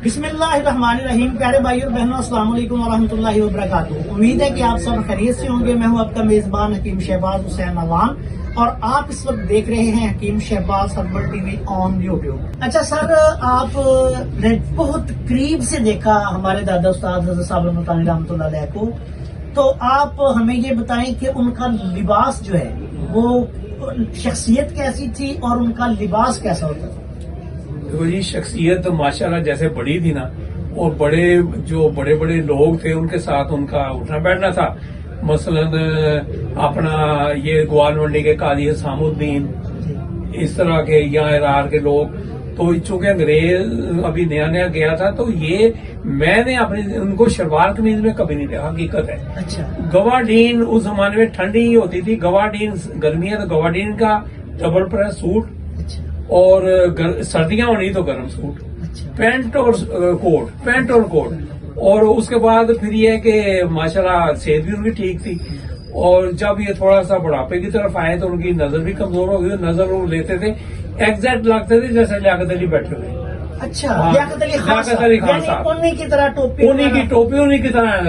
بسم اللہ الرحمن الرحیم. پیارے بھائی اور بہنوں، السلام علیکم ورحمۃ اللہ وبرکاتہ. امید ہے کہ آپ سب خیریت سے ہوں گے. میں ہوں آپ کا میزبان حکیم شہباز حسین عوان اور آپ اس وقت دیکھ رہے ہیں Hakim Shahbaz herbal TV on آن یوٹیوب. اچھا سر، آپ نے بہت قریب سے دیکھا ہمارے دادا استاد حضرت صاحب المطانی رحمۃ اللہ علیہ کو، تو آپ ہمیں یہ بتائیں کہ ان کا لباس جو ہے وہ شخصیت کیسی تھی اور ان کا لباس کیسا ہوتا تھا؟ دیکھو جی، شخصیت ماشاءاللہ جیسے بڑی تھی نا، اور بڑے بڑے لوگ تھے ان کے ساتھ ان کا اٹھنا بیٹھنا تھا. مثلا اپنا یہ گوال منڈی کے قاضی حسام الدین، اس طرح کے یہاں ارار کے لوگ. تو چونکہ انگریز ابھی نیا گیا تھا، تو یہ میں نے ان کو شلوار قمیض میں کبھی نہیں دیکھا. حقیقت ہے. اچھا. گواڈین اس زمانے میں ٹھنڈی ہی ہوتی تھی. گواڈین گرمی ہے تو گواڈین کا ڈبل پریس سوٹ، اچھا. اور سردیاں ہونی تو گرم سوٹ، اچھا. پینٹ اور کوٹ. اور اس کے بعد پھر یہ کہ ماشاءاللہ صحت بھی ان کی ٹھیک تھی. اور جب یہ تھوڑا سا بڑھاپے کی طرف آئے تو ان کی نظر بھی کمزور ہو گئی. نظر وہ لیتے تھے ایگزیکٹ لگتے تھے جیسے لیاقت علی بیٹھے ہوئے. اچھا. لیاقت علی خان لیاقت علی خان صاحب، انہی کی طرح ٹوپی، انہی کی ٹوپی انہی کی طرح